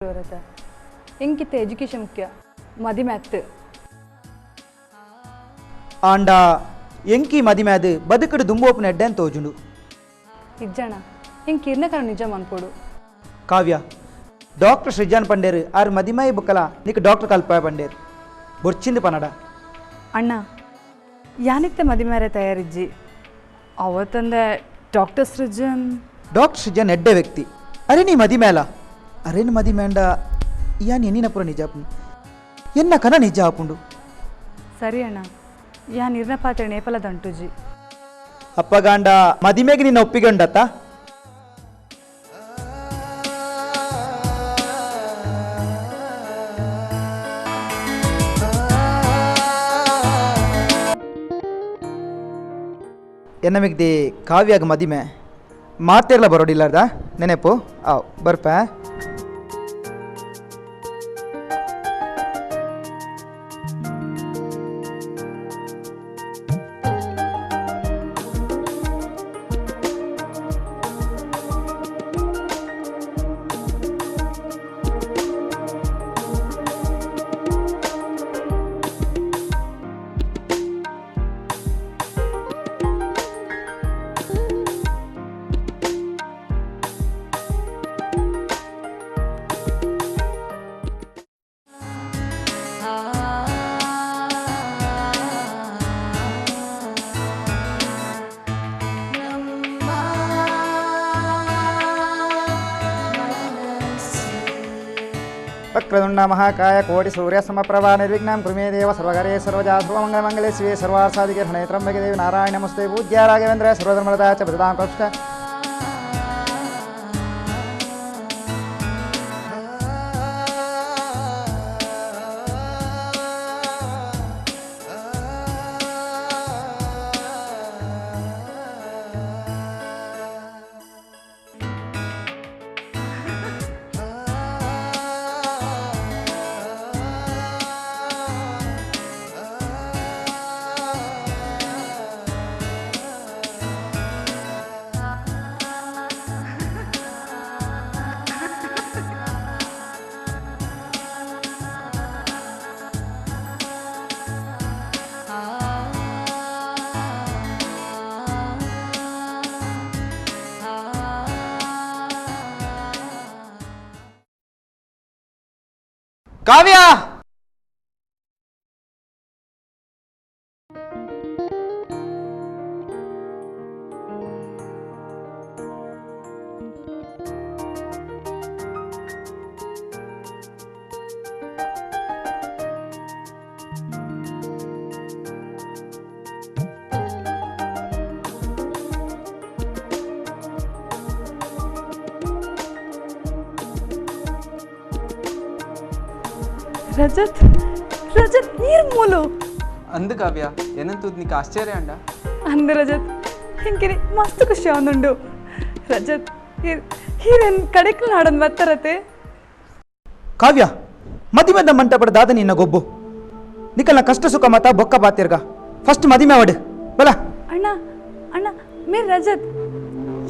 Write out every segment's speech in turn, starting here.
ಎಂಕಿತ್ತ education ಮುಖ್ಯ ಮದಿಮೆ ಅತ್ತು ಆಂಡ ಎಂಕಿ ಮದಿಮೆ ಅದು ಬದುಕಡು ದುಂಬೋಪನ ಎಡ್ಡೆ ಅಂತ ತೋಜುಂಡು ಇಜ್ಜಣ ಎಂಕಿ ಇರ್ನಕರ ನಿಜ ಮನ್ಪೋಡು ಕಾವ್ಯ ಡಾಕ್ಟರ್ ಸೃಜಾನ್ ಪಂಡೇರು ಆರು ಮದಿಮಾಯಿ ಬುಕ್ಕಲ ನೀಕು ಡಾಕ್ಟರ್ ಕಲ್ಪಾಯ ಪಂಡೇರು ಬೊರ್ಚಿಂದು ಪನಡ ಅಣ್ಣ ಯಾನಿತ್ತೆ ಮದಿಮೇರೆ ತಯಾರಿಜ್ಜಿ ಅವತ್ತಂದೆ ಡಾಕ್ಟರ್ ಸೃಜನ್ ಎಡ್ಡೆ ವ್ಯಕ್ತಿ ಅರೆ ನೀ ಮದಿಮೇಲ ಅರೇನು ಮದಿಮೇಂಡ ಯಾನ್ ಎನ್ನಿನ ಪುರ ನಿಜ ಆಪುಂಡು ಎನ್ನ ಕನ ನಿಜ ಆಪುಂಡು ಸರಿ ಅಣ್ಣ ಯಾನ್ ಇರ್ನ ಪಾತ್ರೆ ನೇಪಲ ದಂಟುಜಿ ಅಪ್ಪಗಾಂಡ ಮದಿಮೆಗೆ ನಿನ್ನ ಒಪ್ಪಿಗೆ ಉಂಡತ್ತ ಎನ್ನ ಮಿಗ್ದಿ ಕಾವ್ಯಾಗ ಮದಿಮೆ ಮಾತೆಲ್ಲ ಬರೋಡಿಲ್ಲಾರ್ದ ನೆನೆಪು ಆವ್ ಬರ್ಪ ವಕ್ರದುಂಡ ಮಹಾಕಾಯ ಕೋಟಿ ಸೂರ್ಯ ಸಮಪ್ರಭಾ ನಿರ್ವಿಘ್ನಂ ಕುರುಮೇ ದೇವ ಸರ್ವಗರೇ ಸರ್ವಜಾ ಸರ್ವಮಂಗಲಮಂಗಲೇ ಶಿವೇ ಸರ್ವಾರ್ಥಸಾಧಿಕೆ ಶರಣೇ ತ್ರ್ಯಂಬಕೆ ದೇವಿ ನಾರಾಯಣ ನಮಸ್ತೆ ಪೂಜ್ಯ ರಾಘವೇಂದ್ರ ಸರ್ವಧರ್ಮರತಾ ಚ ಬದದಾಂ ಕೃಷ್ಣ ಕಾವ್ಯ ರಜತ್ ನೀರ್ ಮೂಲು ಅಂದು ಕಾವ್ಯ ಏನಂತೂ ನೀಕು ಆಶ್ಚರ್ಯ ಅಂಡ ಅಂದ ರಜತ್ ಹಿಂಕಿರಿ ಮಸ್ತ್ ಖುಷಿ ಅವನುಂಡು ರಜತ್ ಹೀರೇನ್ ಕಡೆಕ್ ನಾಡನ್ ಬತ್ತರತೆ ಕಾವ್ಯ ಮದಿಮೆದ ಮಂಟಪಡ ದಾದ ನಿನ್ನ ಗೊಬ್ಬು ನಿಕಲ್ನ ಕಷ್ಟ ಸುಖ ಮತ ಬೊಕ್ಕ ಬಾತಿರ್ಗ ಫಸ್ಟ್ ಮದಿಮೆ ಅವಡು ಬಲ ಅಣ್ಣ ಅಣ್ಣ ಮೇರ್ ರಜತ್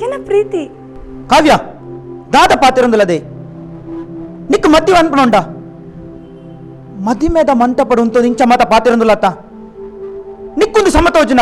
ಏನ ಪ್ರೀತಿ ಕಾವ್ಯ ದಾದ ಪಾತಿರೊಂದುಲದೆ ನಿಕ್ ಮದ್ದಿ ಅನ್ಪಣೊಂಡ ಮದಿಮೆದ ಮಂಟಪಡು ಉಂಟು ಇಂಚ ಮತ ಪಾತಿರೊಂದುಲತ್ತ ನಿಕ್ಕೊಂದು ಸಮತ ಯೋಜನ